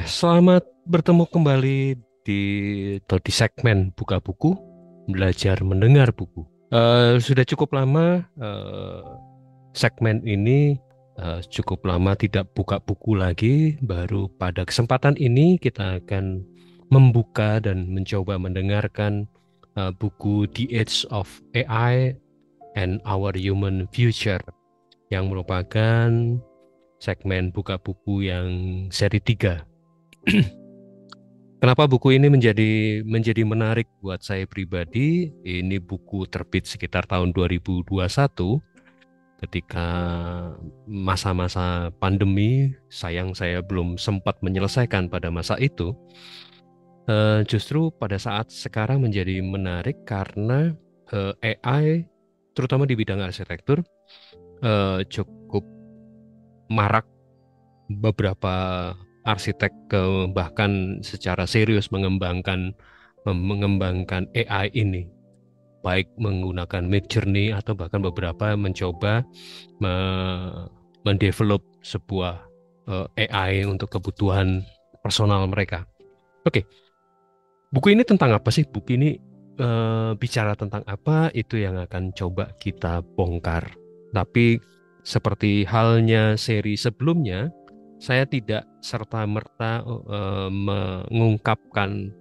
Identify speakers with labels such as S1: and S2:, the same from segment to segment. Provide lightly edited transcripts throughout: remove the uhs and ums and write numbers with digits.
S1: Selamat bertemu kembali di di segmen Buka Buku, Belajar Mendengar Buku. Sudah cukup lama segmen ini cukup lama tidak buka buku lagi. Baru pada kesempatan ini kita akan membuka dan mencoba mendengarkan buku The Age of AI and Our Human Future yang merupakan segmen buka buku yang seri 3. Kenapa buku ini menjadi menarik buat saya pribadi? Ini buku terbit sekitar tahun 2021 ketika masa-masa pandemi. Sayang saya belum sempat menyelesaikan pada masa itu. Justru pada saat sekarang menjadi menarik karena AI terutama di bidang arsitektur cukup marak. Beberapa arsitek bahkan secara serius mengembangkan AI ini, baik menggunakan Midjourney atau bahkan beberapa mencoba mendevelop sebuah AI untuk kebutuhan personal mereka. Oke, buku ini tentang apa sih? Buku ini bicara tentang apa? Itu yang akan coba kita bongkar. Tapi seperti halnya seri sebelumnya, saya tidak serta-merta mengungkapkan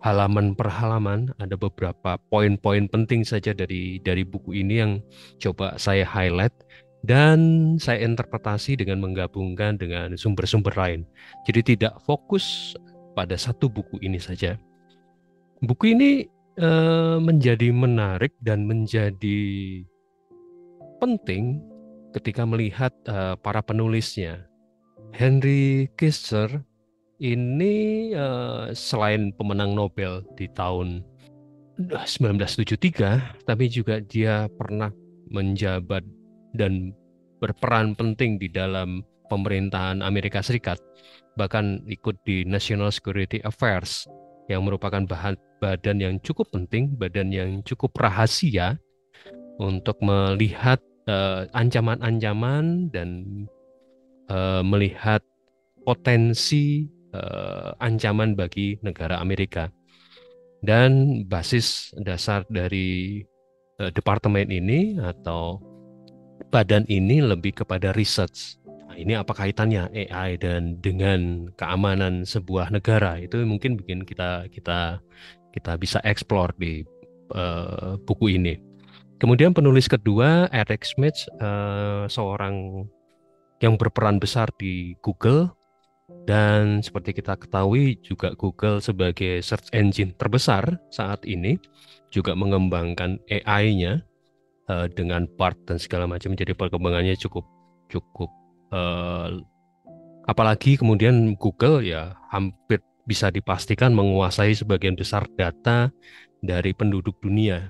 S1: halaman per halaman. Ada beberapa poin-poin penting saja dari buku ini yang coba saya highlight dan saya interpretasi dengan menggabungkan dengan sumber-sumber lain. Jadi tidak fokus pada satu buku ini saja. Buku ini menjadi menarik dan menjadi penting ketika melihat para penulisnya. Henry Kissinger ini selain pemenang Nobel di tahun 1973, tapi juga dia pernah menjabat dan berperan penting di dalam pemerintahan Amerika Serikat, bahkan ikut di National Security Affairs yang merupakan badan yang cukup penting, badan yang cukup rahasia untuk melihat ancaman-ancaman dan melihat potensi ancaman bagi negara Amerika. Dan basis dasar dari departemen ini atau badan ini lebih kepada research. Nah, ini apa kaitannya AI dan dengan keamanan sebuah negara? Itu mungkin bikin kita bisa explore di buku ini. Kemudian penulis kedua, Eric Schmidt, seorang yang berperan besar di Google, dan seperti kita ketahui juga Google sebagai search engine terbesar saat ini juga mengembangkan AI-nya dengan BART dan segala macam. Jadi perkembangannya cukup cukup apalagi kemudian Google ya hampir bisa dipastikan menguasai sebagian besar data dari penduduk dunia.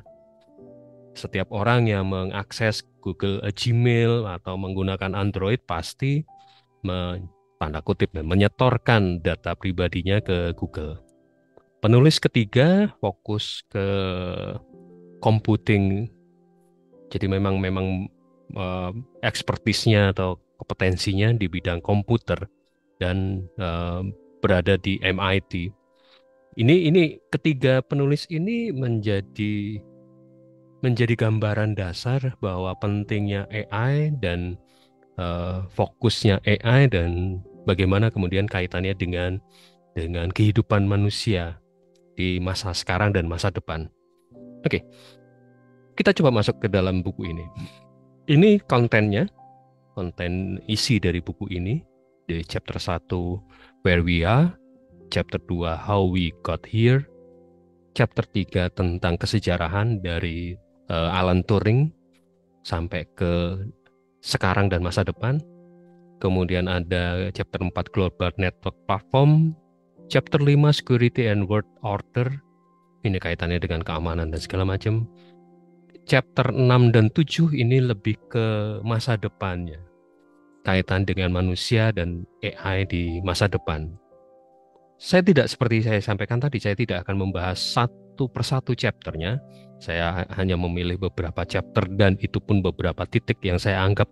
S1: Setiap orang yang mengakses Google Gmail atau menggunakan Android pasti tanda kutip menyetorkan data pribadinya ke Google. Penulis ketiga fokus ke computing. Jadi memang ekspertisnya atau kompetensinya di bidang komputer dan berada di MIT. Ini ketiga penulis ini menjadi gambaran dasar bahwa pentingnya AI dan fokusnya AI dan bagaimana kemudian kaitannya dengan kehidupan manusia di masa sekarang dan masa depan. Oke, kita coba masuk ke dalam buku ini. Ini kontennya, konten isi dari buku ini. Di chapter 1, Where We Are. Chapter 2, How We Got Here. Chapter 3, tentang kesejarahan dari Alan Turing sampai ke sekarang dan masa depan. Kemudian ada chapter 4, Global Network Platform. Chapter 5, Security and World Order. Ini kaitannya dengan keamanan dan segala macam. Chapter 6 dan 7 ini lebih ke masa depannya. Kaitan dengan manusia dan AI di masa depan. Saya tidak, seperti saya sampaikan tadi, saya tidak akan membahas satu persatu chapternya. Saya hanya memilih beberapa chapter dan itu pun beberapa titik yang saya anggap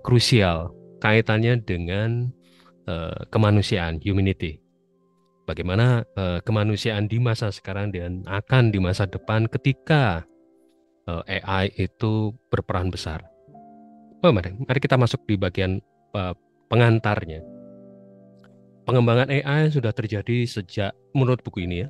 S1: krusial kaitannya dengan kemanusiaan, humanity. Bagaimana kemanusiaan di masa sekarang dan akan di masa depan ketika AI itu berperan besar. Mari kita masuk di bagian pengantarnya. Pengembangan AI sudah terjadi sejak, menurut buku ini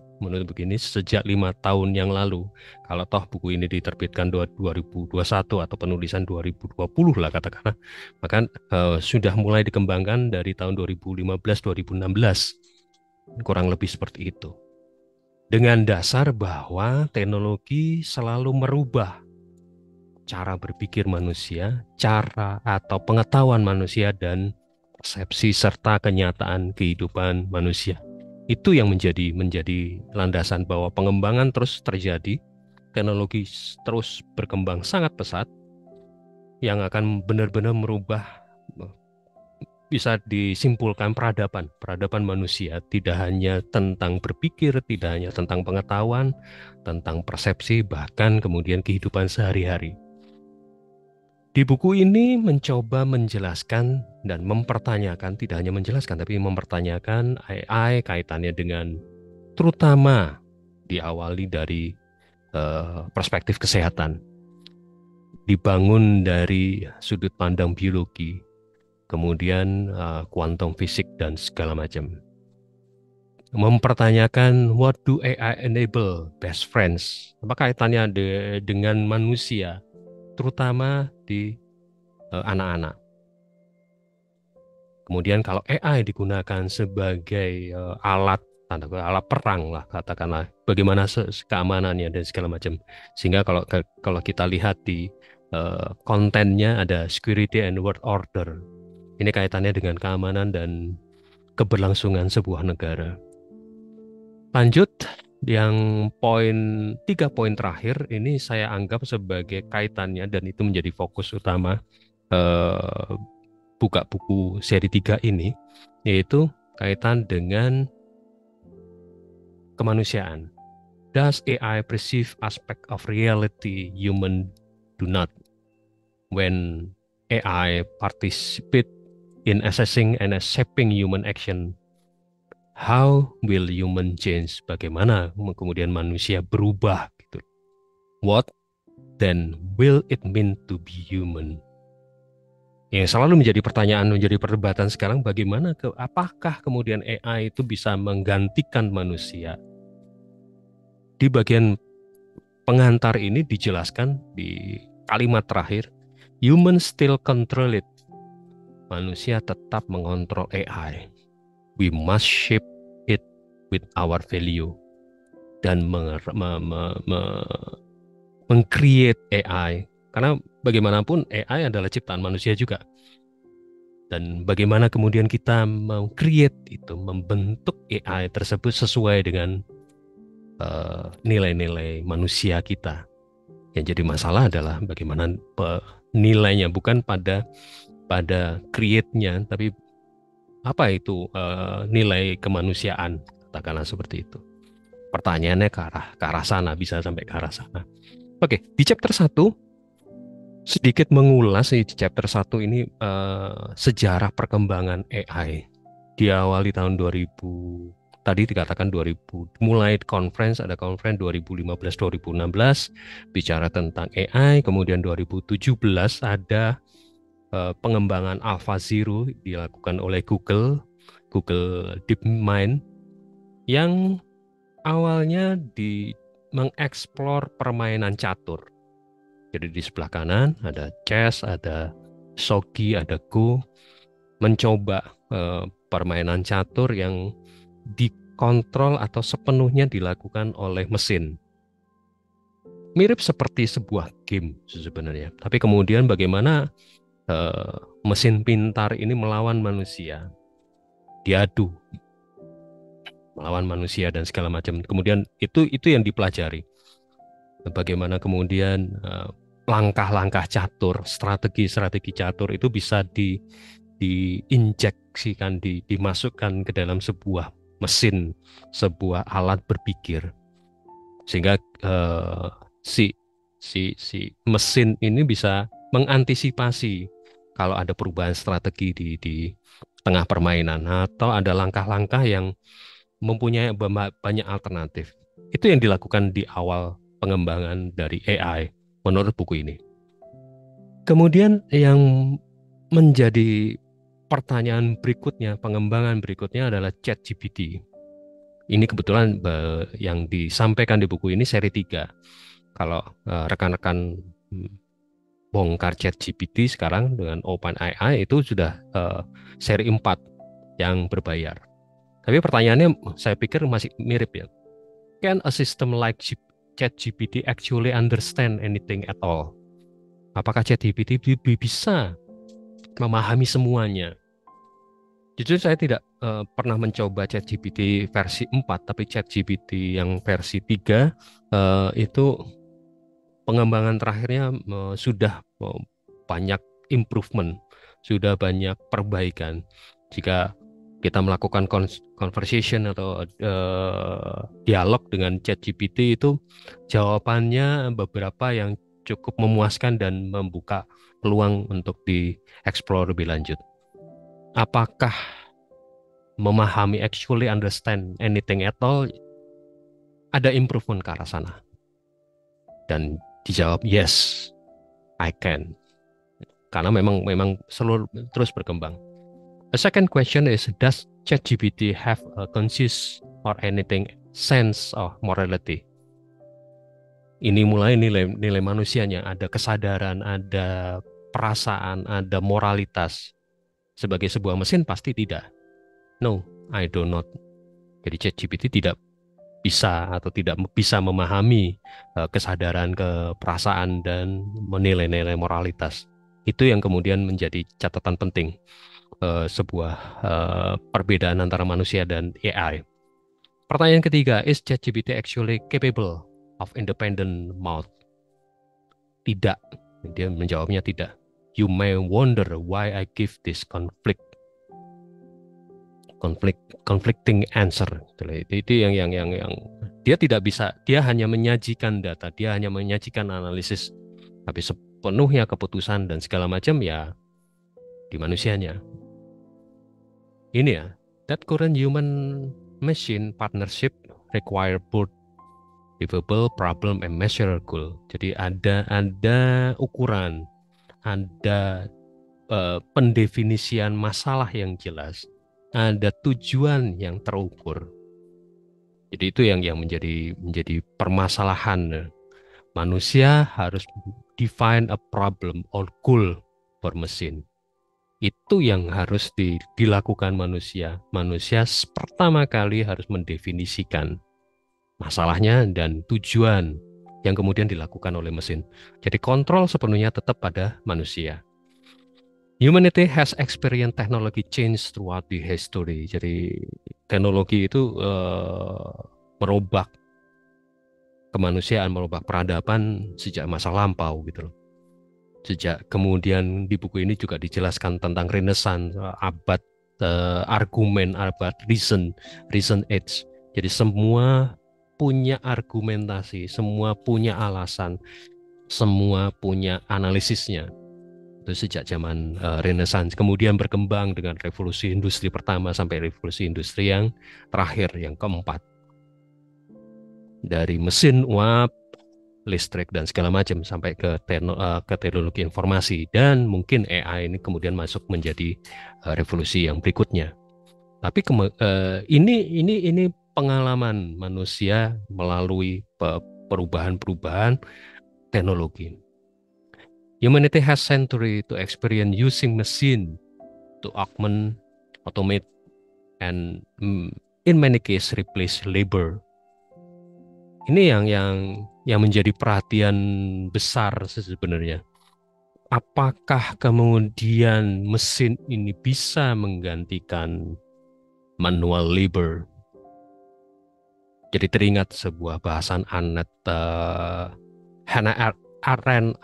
S1: sejak 5 tahun yang lalu. Kalau toh buku ini diterbitkan 2021 atau penulisan 2020 lah katakanlah, maka sudah mulai dikembangkan dari tahun 2015-2016, kurang lebih seperti itu. Dengan dasar bahwa teknologi selalu merubah cara berpikir manusia, cara atau pengetahuan manusia, dan persepsi serta kenyataan kehidupan manusia. Itu yang menjadi landasan bahwa pengembangan terus terjadi, teknologi terus berkembang sangat pesat, yang akan benar-benar merubah, bisa disimpulkan peradaban manusia, tidak hanya tentang berpikir, tidak hanya tentang pengetahuan, tentang persepsi, bahkan kemudian kehidupan sehari-hari. Di buku ini mencoba menjelaskan dan mempertanyakan, tidak hanya menjelaskan, tapi mempertanyakan AI kaitannya dengan, terutama diawali dari perspektif kesehatan, dibangun dari sudut pandang biologi, kemudian kuantum fisik dan segala macam. Mempertanyakan what do AI enable best friends, apa kaitannya dengan manusia, terutama di anak-anak. Kemudian kalau AI digunakan sebagai alat perang lah katakanlah, bagaimana keamanannya dan segala macam. Sehingga kalau kita lihat di kontennya ada security and world order. Ini kaitannya dengan keamanan dan keberlangsungan sebuah negara. Lanjut, yang 3 poin terakhir ini saya anggap sebagai kaitannya, dan itu menjadi fokus utama buka buku seri 3 ini, yaitu kaitan dengan kemanusiaan. Does AI perceive aspect of reality human do not? When AI participate in assessing and shaping human action, how will human change? Bagaimana kemudian manusia berubah gitu. What then will it mean to be human? Yang selalu menjadi pertanyaan, menjadi perdebatan sekarang, bagaimana apakah kemudian AI itu bisa menggantikan manusia? Di bagian pengantar ini dijelaskan di kalimat terakhir, human still control it. Manusia tetap mengontrol AI. We must shape it with our value, dan meng-create AI, karena bagaimanapun AI adalah ciptaan manusia juga. Dan bagaimana kemudian kita meng-create itu, membentuk AI tersebut sesuai dengan nilai-nilai manusia kita. Yang jadi masalah adalah bagaimana nilainya, bukan pada create-nya, tapi apa itu nilai kemanusiaan, katakanlah seperti itu. Pertanyaannya ke arah sana, bisa sampai ke arah sana. Oke, di chapter 1 sedikit mengulas di chapter 1 ini sejarah perkembangan AI. Diawali tahun 2000, tadi dikatakan 2000, mulai ada conference 2015-2016 bicara tentang AI, kemudian 2017 ada pengembangan AlphaZero dilakukan oleh Google DeepMind, yang awalnya mengeksplor permainan catur. Jadi di sebelah kanan ada chess, ada shogi, ada go, mencoba permainan catur yang dikontrol atau sepenuhnya dilakukan oleh mesin. Mirip seperti sebuah game sebenarnya. Tapi kemudian bagaimana mesin pintar ini melawan manusia, diadu, melawan manusia dan segala macam. Kemudian itu yang dipelajari. Bagaimana kemudian langkah-langkah catur, strategi catur itu bisa diinjeksikan, dimasukkan ke dalam sebuah mesin, sebuah alat berpikir, sehingga si mesin ini bisa mengantisipasi kalau ada perubahan strategi di tengah permainan atau ada langkah-langkah yang mempunyai banyak alternatif. Itu yang dilakukan di awal pengembangan dari AI menurut buku ini. Kemudian yang menjadi pertanyaan berikutnya, pengembangan berikutnya adalah ChatGPT. Ini kebetulan yang disampaikan di buku ini seri 3. Kalau rekan-rekan bongkar ChatGPT sekarang dengan OpenAI itu sudah seri 4 yang berbayar. Tapi pertanyaannya saya pikir masih mirip ya. Can a system like ChatGPT actually understand anything at all? Apakah ChatGPT bisa memahami semuanya? Jujur saya tidak pernah mencoba ChatGPT versi 4, tapi ChatGPT yang versi 3 itu pengembangan terakhirnya sudah banyak improvement, sudah banyak perbaikan. Jika kita melakukan conversation atau dialog dengan ChatGPT itu jawabannya beberapa yang cukup memuaskan dan membuka peluang untuk dieksplor lebih lanjut. Apakah memahami, actually understand anything at all? Ada improvement ke arah sana. Dan dijawab yes, I can. Karena memang terus berkembang. The second question is, does ChatGPT have a conscious or anything sense of morality? Ini mulai nilai manusianya, ada kesadaran, ada perasaan, ada moralitas. Sebagai sebuah mesin pasti tidak. No, I do not. Jadi ChatGPT tidak bisa atau tidak bisa memahami kesadaran, keperasaan, dan menilai-nilai moralitas. Itu yang kemudian menjadi catatan penting sebuah perbedaan antara manusia dan AI. Pertanyaan ketiga, is ChatGPT actually capable of independent thought? Tidak. Dia menjawabnya tidak. You may wonder why I give this conflicting answer. Itu yang dia tidak bisa, dia hanya menyajikan data, dia hanya menyajikan analisis, tapi sepenuhnya keputusan dan segala macam ya di manusianya. Ini ya, that current human machine partnership require both livable problem and measure goal. Jadi ada ukuran, ada pendefinisian masalah yang jelas, ada tujuan yang terukur. Jadi itu yang menjadi permasalahan. Manusia harus define a problem or goal for mesin. Itu yang harus dilakukan manusia. Manusia pertama kali harus mendefinisikan masalahnya dan tujuan yang kemudian dilakukan oleh mesin. Jadi kontrol sepenuhnya tetap pada manusia. Humanity has experienced technology change throughout the history. Jadi teknologi itu merubah kemanusiaan, merubah peradaban sejak masa lampau gitu loh. Sejak kemudian di buku ini juga dijelaskan tentang Renaissance, abad argumen, abad reason age. Jadi semua punya argumentasi, semua punya alasan, semua punya analisisnya. Itu sejak zaman Renaissance, kemudian berkembang dengan revolusi industri pertama sampai revolusi industri yang terakhir, yang keempat. Dari mesin uap, listrik dan segala macam sampai ke teknologi informasi, dan mungkin AI ini kemudian masuk menjadi revolusi yang berikutnya. Tapi ini pengalaman manusia melalui perubahan-perubahan teknologi. Humanity has century to experience using machine to augment, automate, and in many cases replace labor. Ini yang menjadi perhatian besar sebenarnya. Apakah kemudian mesin ini bisa menggantikan manual labor? Jadi teringat sebuah bahasan Hannah Arendt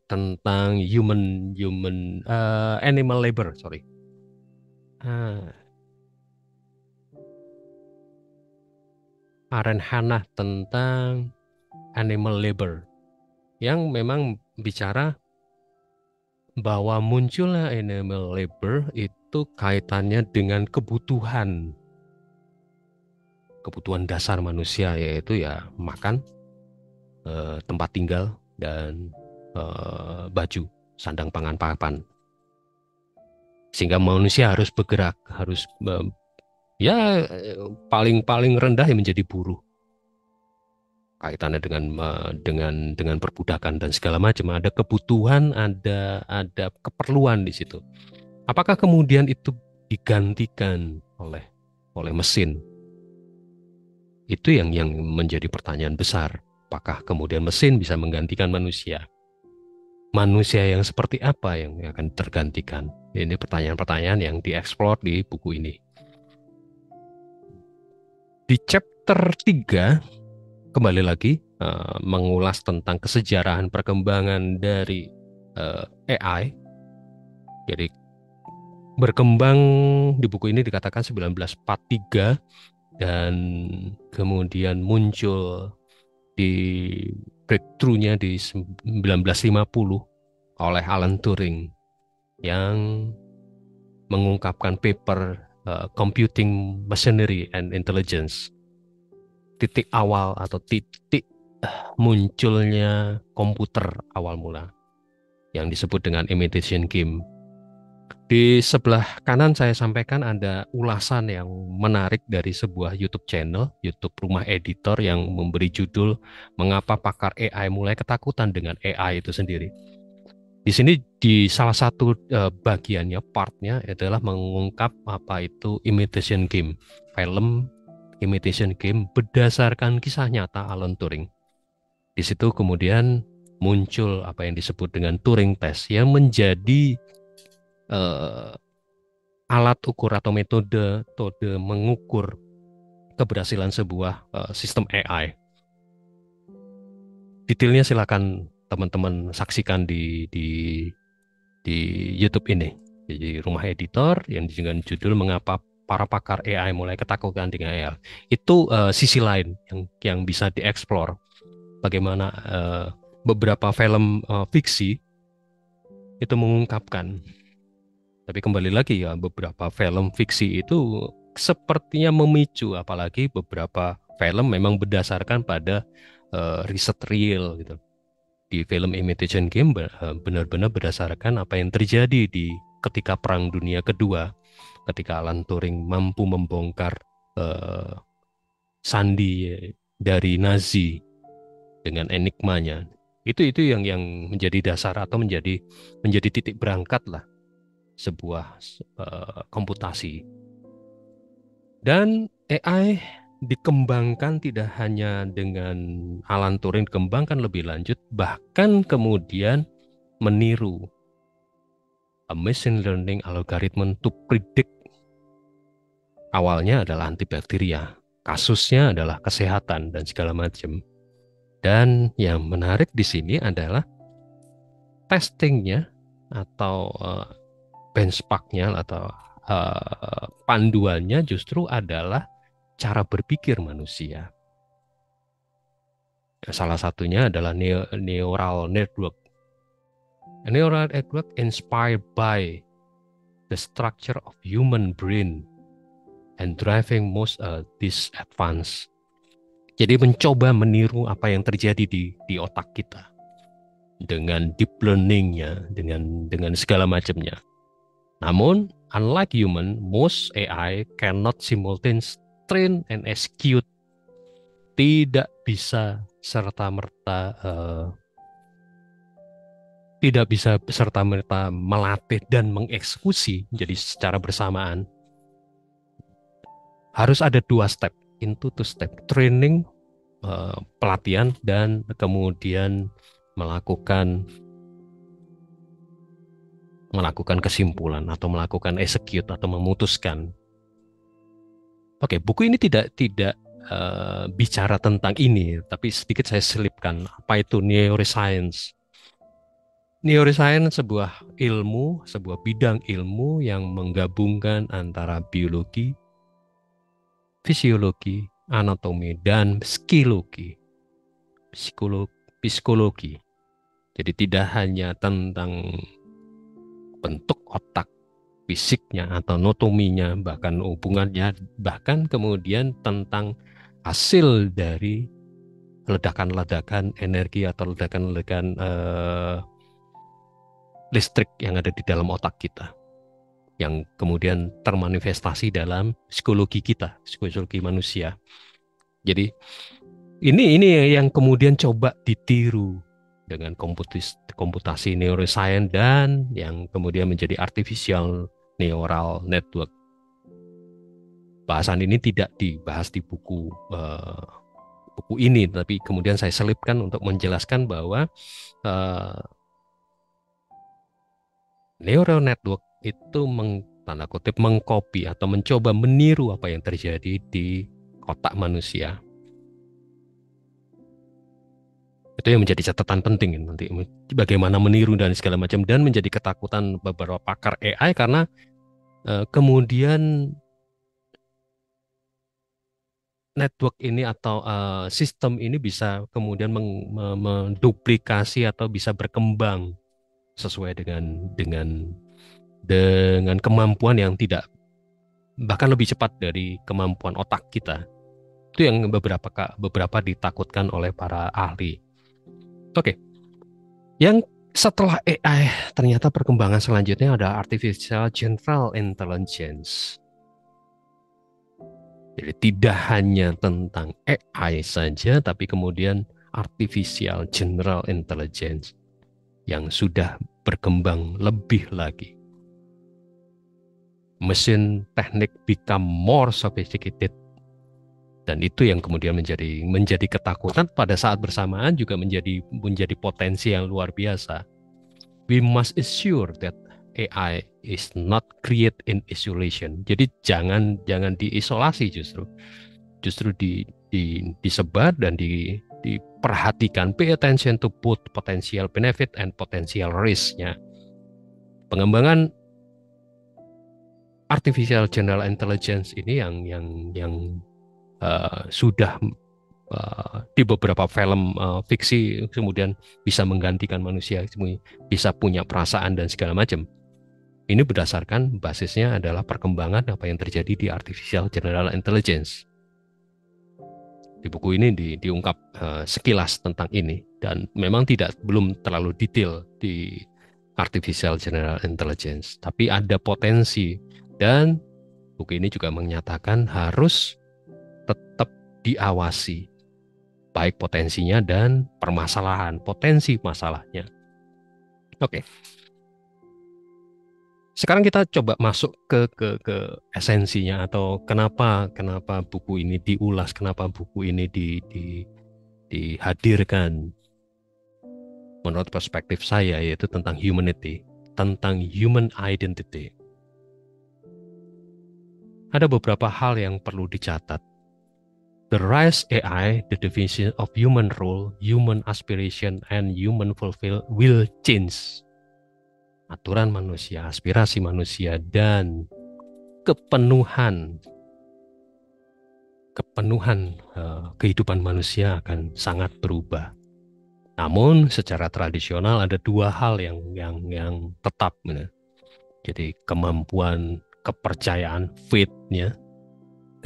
S1: tentang animal labor. Arendt Hannah tentang animal labor yang memang bicara bahwa munculnya animal labor itu kaitannya dengan kebutuhan dasar manusia, yaitu ya makan, tempat tinggal, dan baju, sandang pangan papan. Sehingga manusia harus bergerak, harus ya paling rendah yang menjadi buruh. Kaitannya dengan perbudakan dan segala macam. Ada kebutuhan, ada keperluan di situ. Apakah kemudian itu digantikan oleh mesin? Itu yang menjadi pertanyaan besar. Apakah kemudian mesin bisa menggantikan manusia? Manusia yang seperti apa yang akan tergantikan? Ini pertanyaan-pertanyaan yang dieksplor di buku ini. Di chapter 3, kembali lagi mengulas tentang kesejarahan perkembangan dari AI. Jadi berkembang di buku ini dikatakan 1943 dan kemudian muncul di breakthrough-nya di 1950 oleh Alan Turing yang mengungkapkan paper Computing Machinery and Intelligence. Titik awal atau titik munculnya komputer awal mula yang disebut dengan imitation game. Di sebelah kanan saya sampaikan ada ulasan yang menarik dari sebuah YouTube channel, YouTube Rumah Editor, yang memberi judul "Mengapa Pakar AI Mulai Ketakutan dengan AI itu sendiri". Di sini di salah satu bagiannya, partnya adalah mengungkap apa itu imitation game, film imitation game berdasarkan kisah nyata Alan Turing. Di situ kemudian muncul apa yang disebut dengan Turing Test yang menjadi alat ukur atau metode mengukur keberhasilan sebuah sistem AI. Detailnya silakan teman-teman saksikan di YouTube ini. Jadi Rumah Editor yang dengan judul "Mengapa Para Pakar AI Mulai Ketakutan dengan AI". Itu sisi lain yang bisa dieksplor. Bagaimana beberapa film fiksi itu mengungkapkan. Tapi kembali lagi ya, beberapa film fiksi itu sepertinya memicu, apalagi beberapa film memang berdasarkan pada riset real gitu. Di film Imitation Game benar-benar berdasarkan apa yang terjadi di ketika Perang Dunia Kedua, ketika Alan Turing mampu membongkar sandi dari Nazi dengan enigmanya. Itu yang menjadi dasar atau menjadi titik berangkat lah sebuah komputasi. Dan AI dikembangkan tidak hanya dengan Alan Turing, dikembangkan lebih lanjut, bahkan kemudian meniru a machine learning algorithm to predict. Awalnya adalah antibakteria, kasusnya adalah kesehatan dan segala macam. Dan yang menarik di sini adalah testingnya atau benchmarknya atau panduannya justru adalah cara berpikir manusia. Salah satunya adalah neural network. A neural network inspired by the structure of human brain and driving most this advance. Jadi mencoba meniru apa yang terjadi di otak kita dengan deep learning-nya, dengan segala macamnya. Namun, unlike human, most AI cannot simultaneously train and execute. Tidak bisa serta-merta melatih dan mengeksekusi jadi secara bersamaan. Harus ada 2 step, into 2 step, training, pelatihan, dan kemudian melakukan kesimpulan atau melakukan execute atau memutuskan. Oke, buku ini tidak bicara tentang ini, tapi sedikit saya selipkan apa itu neuroscience. Neuroscience sebuah bidang ilmu yang menggabungkan antara biologi, fisiologi, anatomi, dan psikologi. Jadi tidak hanya tentang bentuk otak, fisiknya atau anatominya, bahkan hubungannya, bahkan kemudian tentang hasil dari ledakan-ledakan energi atau ledakan-ledakan listrik yang ada di dalam otak kita, yang kemudian termanifestasi dalam psikologi kita, psikologi manusia. Jadi ini yang kemudian coba ditiru dengan komputasi neuroscience dan yang kemudian menjadi artificial neural network. Bahasan ini tidak dibahas di buku ini, tapi kemudian saya selipkan untuk menjelaskan bahwa neural network itu tanda kutip mengcopy atau mencoba meniru apa yang terjadi di otak manusia. Itu yang menjadi catatan penting nanti, bagaimana meniru dan segala macam, dan menjadi ketakutan beberapa pakar AI karena kemudian network ini atau sistem ini bisa kemudian menduplikasi atau bisa berkembang sesuai dengan kemampuan yang tidak, bahkan lebih cepat dari kemampuan otak kita. Itu yang beberapa ditakutkan oleh para ahli. Oke. Yang setelah AI, ternyata perkembangan selanjutnya ada Artificial General Intelligence. Jadi tidak hanya tentang AI saja, tapi kemudian Artificial General Intelligence yang sudah berkembang lebih lagi. Mesin teknik become more sophisticated. Dan itu yang kemudian menjadi ketakutan, pada saat bersamaan juga menjadi potensi yang luar biasa. We must assure that AI is not created in isolation. Jadi jangan diisolasi, justru disebar dan diperhatikan. Pay attention to both potential benefit and potential risk-nya. Pengembangan Artificial General Intelligence ini yang sudah di beberapa film fiksi kemudian bisa menggantikan manusia, bisa punya perasaan dan segala macam. Ini berdasarkan basisnya adalah perkembangan apa yang terjadi di Artificial General Intelligence. Di buku ini diungkap sekilas tentang ini, dan memang belum terlalu detail di Artificial General Intelligence, tapi ada potensi, dan buku ini juga menyatakan harus tetap diawasi, baik potensinya dan potensi masalahnya. Oke. Sekarang kita coba masuk ke esensinya, atau kenapa buku ini diulas, kenapa buku ini dihadirkan. Menurut perspektif saya, yaitu tentang humanity, tentang human identity. Ada beberapa hal yang perlu dicatat. The rise AI, the definition of human role, human aspiration, and human fulfill will change. Aturan manusia, aspirasi manusia, dan kepenuhan kehidupan manusia akan sangat berubah. Namun secara tradisional ada dua hal yang tetap. Jadi kemampuan, kepercayaan, faith-nya,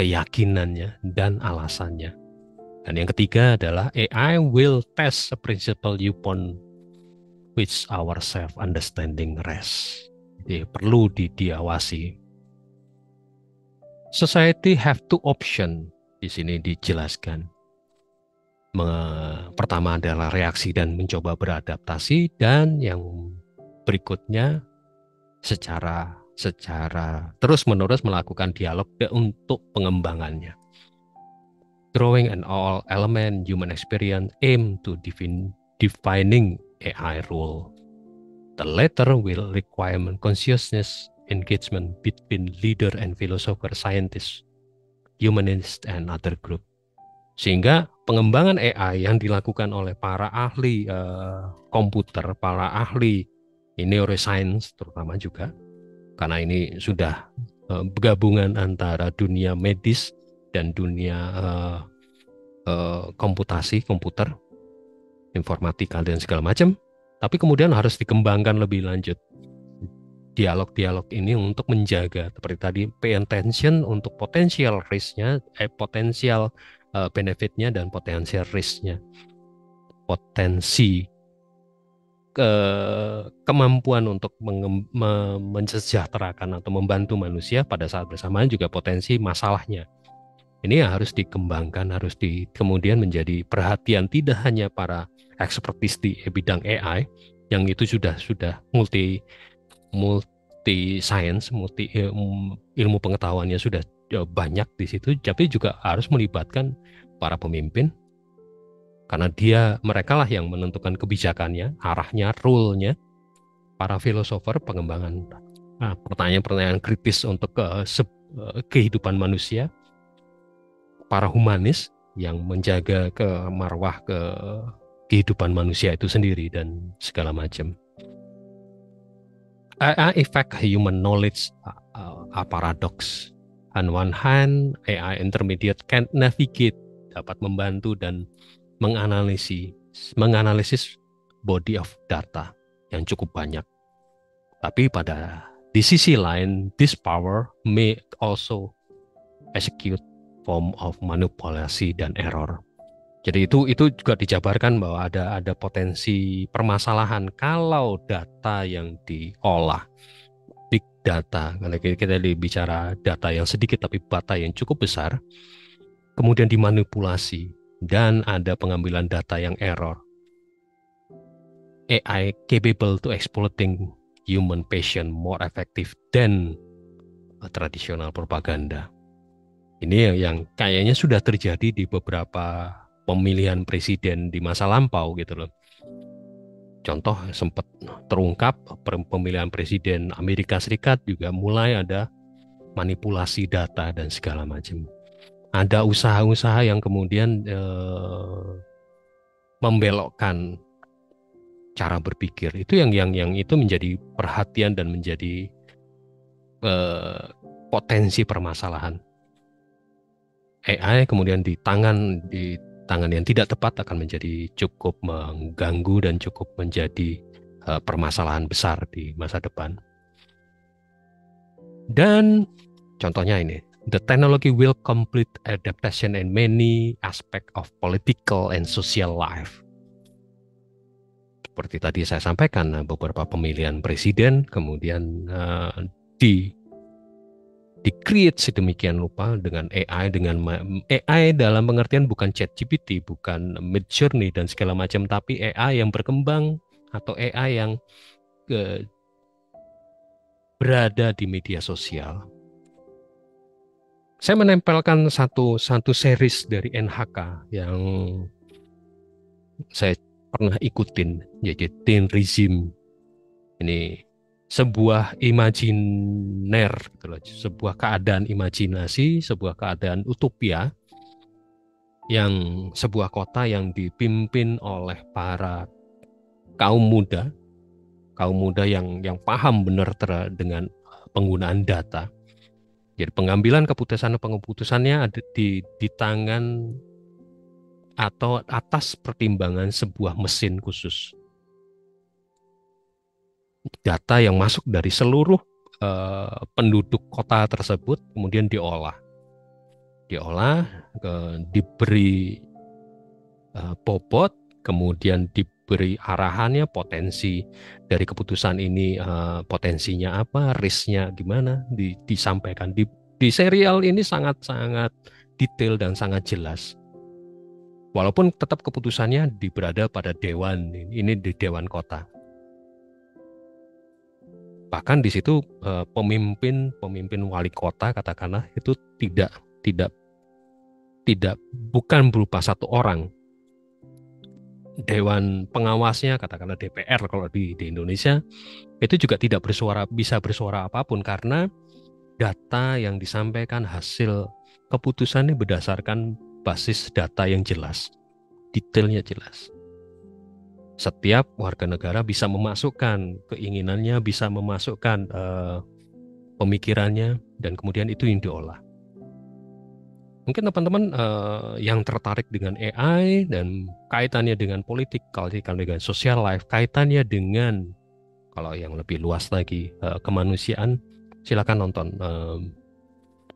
S1: keyakinannya, dan alasannya. Dan yang ketiga adalah AI will test the principle upon which our self-understanding rests. Jadi perlu diawasi. Society have two option, di sini dijelaskan. Pertama adalah reaksi dan mencoba beradaptasi, dan yang berikutnya secara terus-menerus melakukan dialog untuk pengembangannya. Drawing on all element human experience aim to defining AI role. The latter will require consciousness engagement between leader and philosopher, scientist, humanist, and other group. Sehingga pengembangan AI yang dilakukan oleh para ahli komputer, para ahli neuroscience terutama juga, karena ini sudah gabungan antara dunia medis dan dunia komputer, informatika dan segala macam, tapi kemudian harus dikembangkan lebih lanjut. dialog-dialog ini untuk menjaga seperti tadi, pay attention untuk potensial risk-nya, potensial benefit-nya dan potensial risk-nya. Potensi kemampuan untuk mensejahterakan atau membantu manusia, pada saat bersamaan juga potensi masalahnya. Ini yang harus dikembangkan, harus kemudian menjadi perhatian tidak hanya para ekspertis di bidang AI yang itu sudah multi science, ilmu pengetahuannya sudah banyak di situ, tapi juga harus melibatkan para pemimpin, karena mereka lah yang menentukan kebijakannya, arahnya, rule-nya, para filosofer, pengembangan pertanyaan-pertanyaan kritis untuk kehidupan manusia, para humanis yang menjaga marwah kehidupan manusia itu sendiri dan segala macam. AI affect human knowledge a paradox. On one hand, AI intermediate can navigate, dapat membantu dan menganalisis body of data yang cukup banyak. Tapi di sisi lain, this power may also execute form of manipulasi dan error. Jadi itu juga dijabarkan bahwa ada potensi permasalahan kalau data yang diolah, big data, kalau kita bicara data yang sedikit tapi data yang cukup besar, kemudian dimanipulasi dan ada pengambilan data yang error. AI capable to exploiting human passion more effective than traditional propaganda. Ini yang kayaknya sudah terjadi di beberapa pemilihan presiden di masa lampau gitu loh. Contoh sempat terungkap pemilihan presiden Amerika Serikat juga mulai ada manipulasi data dan segala macam. Ada usaha-usaha yang kemudian membelokkan cara berpikir. Itu yang itu menjadi perhatian dan menjadi potensi permasalahan. AI kemudian di tangan yang tidak tepat akan menjadi cukup mengganggu dan cukup menjadi permasalahan besar di masa depan. Dan contohnya ini, the technology will complete adaptation in many aspects of political and social life. Seperti tadi saya sampaikan, beberapa pemilihan presiden kemudian di-create sedemikian rupa dengan AI, AI dalam pengertian bukan ChatGPT, bukan Midjourney dan segala macam, tapi AI yang berkembang atau AI yang berada di media sosial. Saya menempelkan satu series dari NHK yang saya pernah ikutin, yaitu Teen Regime. Ini sebuah imajiner, sebuah keadaan imajinasi, sebuah keadaan utopia, yang sebuah kota yang dipimpin oleh para kaum muda yang paham benar dengan penggunaan data. Jadi pengambilan keputusannya ada di tangan atau atas pertimbangan sebuah mesin khusus. Data yang masuk dari seluruh penduduk kota tersebut kemudian diolah, diberi bobot, kemudian diberi arahannya, potensi dari keputusan ini, potensinya apa, risknya gimana, disampaikan di serial ini sangat-sangat detail dan sangat jelas. Walaupun tetap keputusannya berada pada dewan, ini di dewan kota. Bahkan di situ pemimpin wali kota katakanlah itu bukan berupa satu orang. Dewan pengawasnya katakanlah DPR kalau di Indonesia itu juga tidak bisa bersuara apapun, karena data yang disampaikan, hasil keputusan ini berdasarkan basis data yang jelas, detailnya jelas. Setiap warga negara bisa memasukkan keinginannya, bisa memasukkan pemikirannya, dan kemudian itu yang diolah. Mungkin teman-teman yang tertarik dengan AI dan kaitannya dengan politik, kaitannya dengan social life, kaitannya dengan Kalau yang lebih luas lagi kemanusiaan, silakan nonton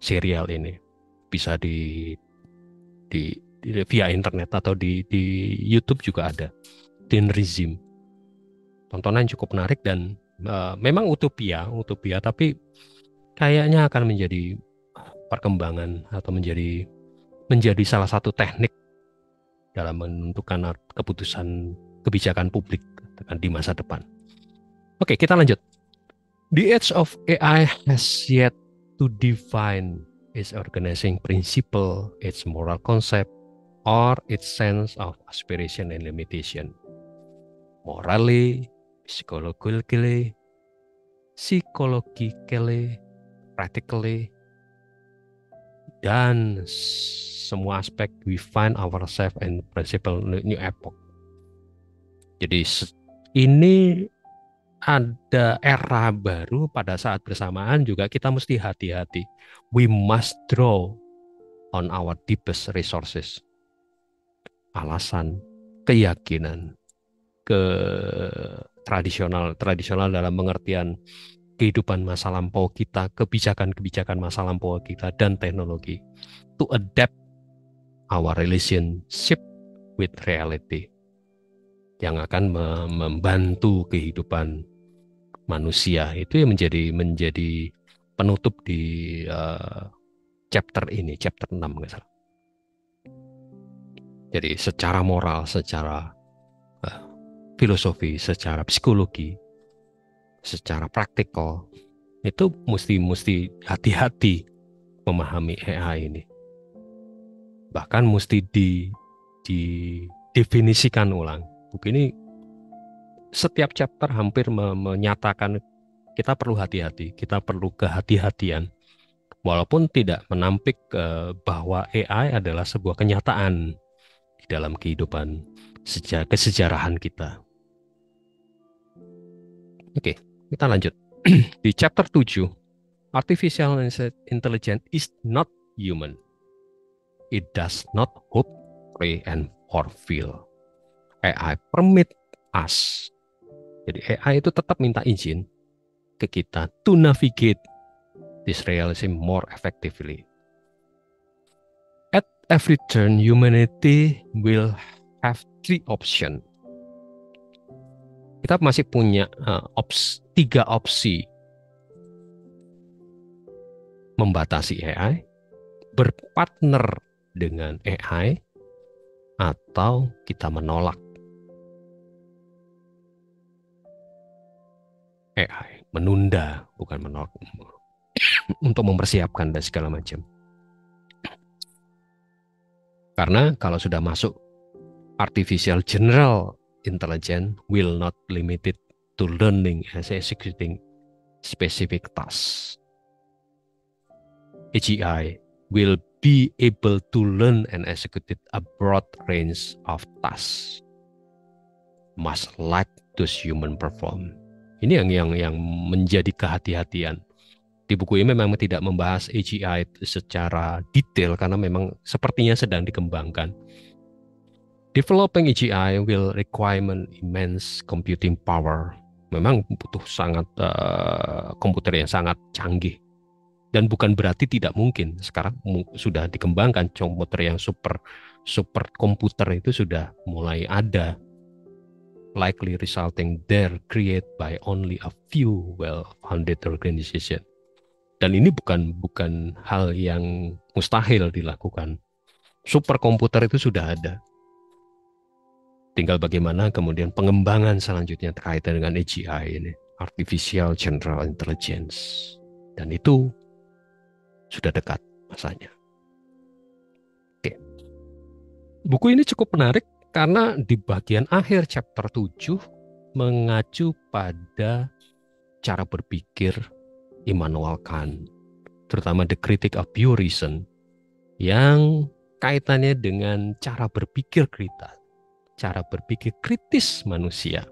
S1: serial ini. Bisa via internet atau di YouTube juga ada. Din Rizim. Tontonan cukup menarik dan memang utopia, tapi kayaknya akan menjadi perkembangan atau menjadi salah satu teknik dalam menentukan keputusan kebijakan publik di masa depan. Oke, kita lanjut. The age of AI has yet to define its organizing principle, its moral concept, or its sense of aspiration and limitation. Morally, psychologically, practically, dan semua aspek we find ourselves in principle new epoch. Jadi ini ada era baru, pada saat bersamaan juga kita mesti hati-hati. We must draw on our deepest resources. Alasan, keyakinan, tradisional dalam pengertian kehidupan masa lampau kita, kebijakan masa lampau kita, dan teknologi to adapt our relationship with reality yang akan membantu kehidupan manusia. Itu yang menjadi penutup di chapter ini, chapter 6 nggak salah. Jadi secara moral, secara filosofi, secara psikologi, secara praktikal, itu mesti hati-hati memahami AI ini. Bahkan mesti didefinisikan ulang. Buku ini setiap chapter hampir menyatakan kita perlu hati-hati, kita perlu kehati-hatian. Walaupun tidak menampik bahwa AI adalah sebuah kenyataan di dalam kehidupan kesejarahan kita. Oke, kita lanjut. Di chapter 7, Artificial Intelligence is not human. It does not hope, pray, and or feel. AI permit us. Jadi AI itu tetap minta izin ke kita to navigate this realism more effectively. At every turn, humanity will have 3 options. Kita masih punya 3 opsi. Membatasi AI, berpartner dengan AI, atau kita menolak AI, menunda, bukan menolak, untuk mempersiapkan dan segala macam. Karena kalau sudah masuk artificial general intelligence will not limited to learning and executing specific tasks. AGI will be able to learn and execute a broad range of tasks, much like those human perform. Ini yang menjadi kehati-hatian. Di buku ini memang tidak membahas AGI secara detail karena memang sepertinya sedang dikembangkan. Developing AGI will require immense computing power. Memang butuh sangat komputer yang sangat canggih. Dan bukan berarti tidak mungkin. Sekarang sudah dikembangkan komputer yang super komputer itu sudah mulai ada. Likely resulting there created by only a few well-founded organization. Dan ini bukan hal yang mustahil dilakukan. Superkomputer itu sudah ada. Tinggal bagaimana kemudian pengembangan selanjutnya terkaitan dengan AGI ini, Artificial General Intelligence. Dan itu sudah dekat masanya. Oke. Buku ini cukup menarik karena di bagian akhir chapter 7 mengacu pada cara berpikir Immanuel Kant, terutama The Critique of Pure Reason, yang kaitannya dengan cara berpikir kita, cara berpikir kritis manusia.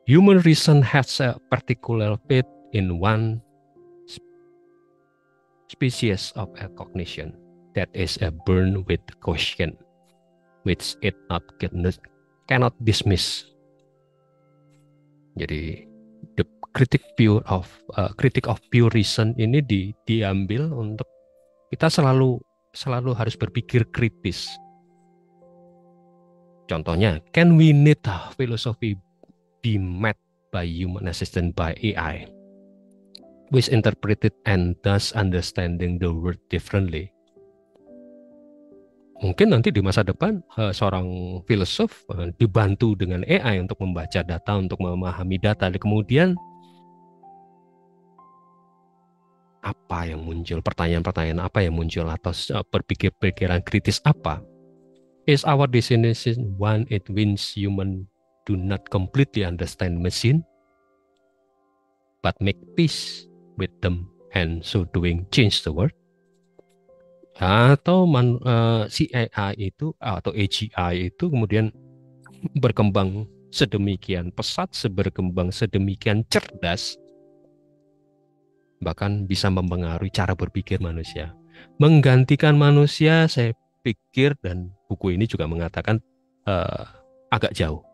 S1: Human reason has a particular faith in one species of a cognition that is a burn with caution, which it cannot dismiss. Jadi the critic of pure reason ini diambil untuk kita selalu harus berpikir kritis. Contohnya, can we need a philosophy be met by human assistant by AI, which interpreted and thus understanding the world differently? Mungkin nanti di masa depan seorang filsuf dibantu dengan AI untuk membaca data, untuk memahami data, dan kemudian apa yang muncul, pertanyaan-pertanyaan apa yang muncul, atau berpikir-pikiran kritis apa? Is our destination one it wins human do not completely understand machine, but make peace with them and so doing change the world? Atau si AI itu atau AGI itu kemudian berkembang sedemikian pesat, berkembang sedemikian cerdas, bahkan bisa mempengaruhi cara berpikir manusia, menggantikan manusia. Saya pikir, dan buku ini juga mengatakan agak jauh,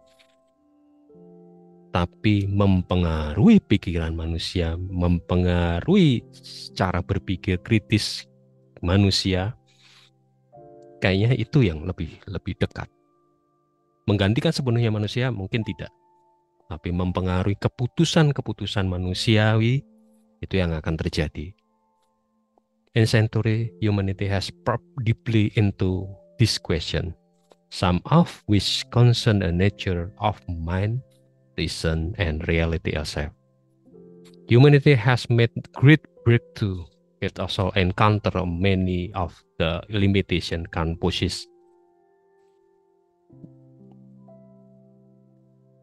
S1: tapi mempengaruhi pikiran manusia, mempengaruhi cara berpikir kritis manusia, kayaknya itu yang lebih dekat. Menggantikan sepenuhnya manusia mungkin tidak, tapi mempengaruhi keputusan-keputusan manusiawi, itu yang akan terjadi. In century, humanity has probed deeply into this question, some of which concern the nature of mind, reason, and reality itself. Humanity has made great breakthrough. It also encountered many of the limitations can poses.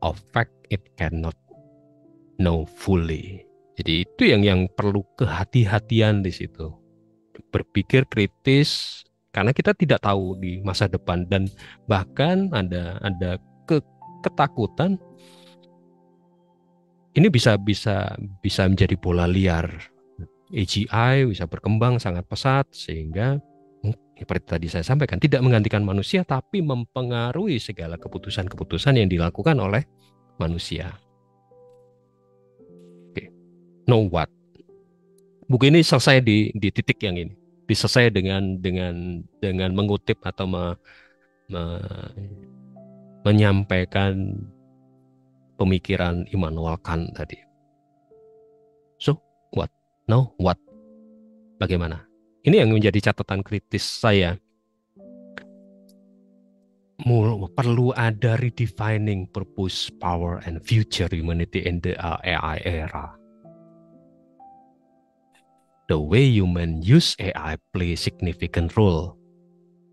S1: Of fact, it cannot know fully. Jadi itu yang perlu kehati-hatian di situ. Berpikir kritis, karena kita tidak tahu di masa depan, dan bahkan ada ketakutan ini bisa menjadi bola liar. AGI bisa berkembang sangat pesat sehingga seperti tadi saya sampaikan, tidak menggantikan manusia tapi mempengaruhi segala keputusan-keputusan yang dilakukan oleh manusia. Oke. Know what? Buku ini selesai di titik yang ini. Diselesai dengan mengutip atau menyampaikan pemikiran Immanuel Kant tadi. So, what? Now, what? Bagaimana? Ini yang menjadi catatan kritis saya. Perlu ada redefining purpose, power, and future humanity in the AI era. The way human use AI play significant role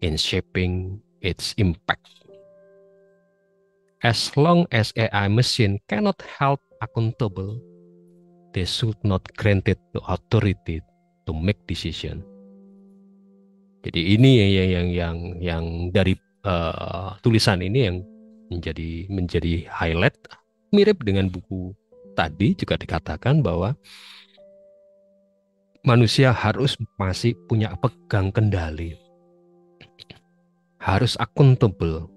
S1: in shaping its impact. As long as AI machine cannot held accountable, they should not granted the authority to make decision. Jadi ini yang dari tulisan ini yang menjadi highlight. Mirip dengan buku tadi, juga dikatakan bahwa manusia harus masih punya pegang kendali, harus accountable,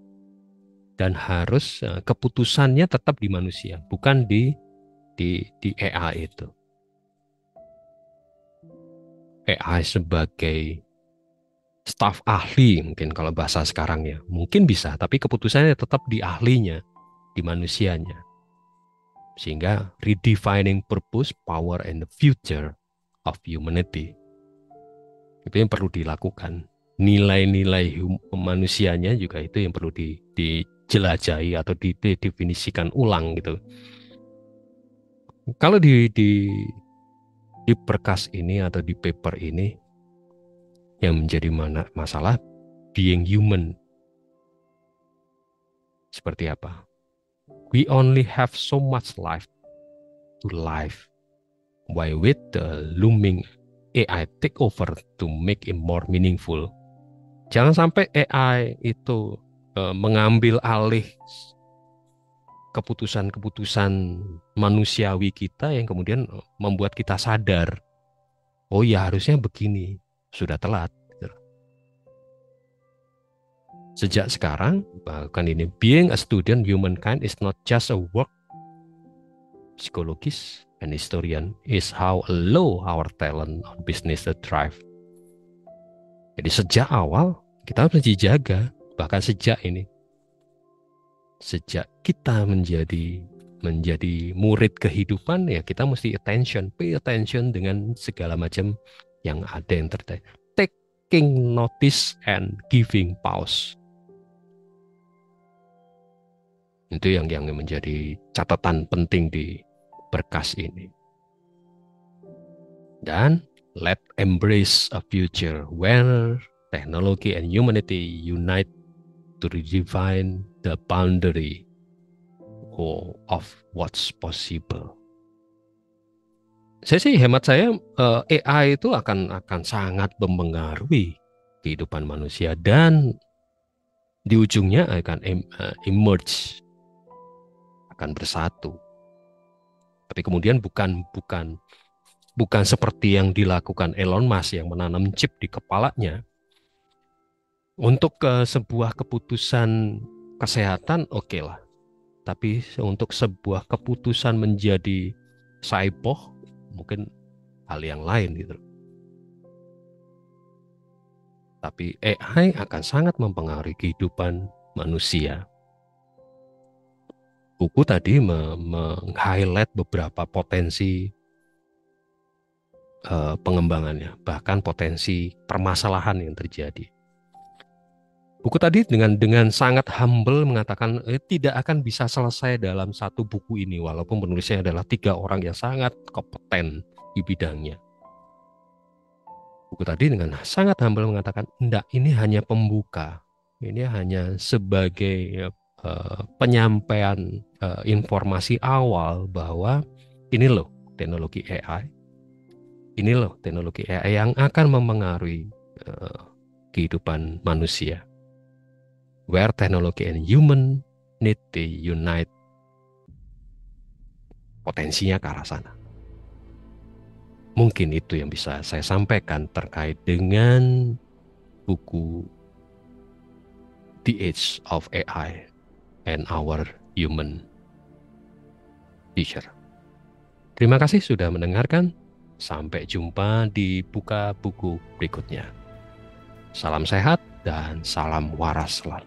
S1: dan harus keputusannya tetap di manusia, bukan di AI itu. AI sebagai staf ahli, mungkin kalau bahasa sekarang ya, mungkin bisa, tapi keputusannya tetap di ahlinya, di manusianya. Sehingga redefining purpose, power, and the future of humanity itu yang perlu dilakukan. Nilai-nilai manusianya juga itu yang perlu dijelajahi atau didefinisikan ulang gitu. Kalau di berkas ini atau di paper ini, yang menjadi masalah being human seperti apa? We only have so much life to live. Why with the looming AI take over to make it more meaningful? Jangan sampai AI itu mengambil alih keputusan-keputusan manusiawi kita yang kemudian membuat kita sadar, oh ya harusnya begini, sudah telat. Sejak sekarang, bahkan ini, being a student humankind is not just a work psikologis and historian is how low our talent on business that thrive. Jadi sejak awal kita harus dijaga, bahkan sejak kita menjadi murid kehidupan, ya kita mesti pay attention dengan segala macam yang ada yang terjadi. Taking notice and giving pause. Itu yang menjadi catatan penting di berkas ini. Dan let's embrace a future where technology and humanity unite to redefine the boundary of what's possible. Hemat saya, AI itu akan sangat mempengaruhi kehidupan manusia dan di ujungnya akan emerge, akan bersatu. Tapi kemudian bukan seperti yang dilakukan Elon Musk yang menanam chip di kepalanya. Untuk sebuah keputusan kesehatan oke lah. Tapi untuk sebuah keputusan menjadi cyborg mungkin hal yang lain gitu. Tapi AI akan sangat mempengaruhi kehidupan manusia. Buku tadi meng-highlight beberapa potensi pengembangannya, bahkan potensi permasalahan yang terjadi. Buku tadi dengan sangat humble mengatakan tidak akan bisa selesai dalam satu buku ini, walaupun penulisnya adalah 3 orang yang sangat kompeten di bidangnya. Buku tadi dengan sangat humble mengatakan, enggak, ini hanya pembuka, ini hanya sebagai penyampaian informasi awal bahwa ini loh teknologi AI, ini loh teknologi AI yang akan mempengaruhi kehidupan manusia. Where technology and human need to unite, potensinya ke arah sana. Mungkin itu yang bisa saya sampaikan terkait dengan buku The Age of AI and Our Human Future. Terima kasih sudah mendengarkan. Sampai jumpa di Buka Buku berikutnya. Salam sehat dan salam waras selalu.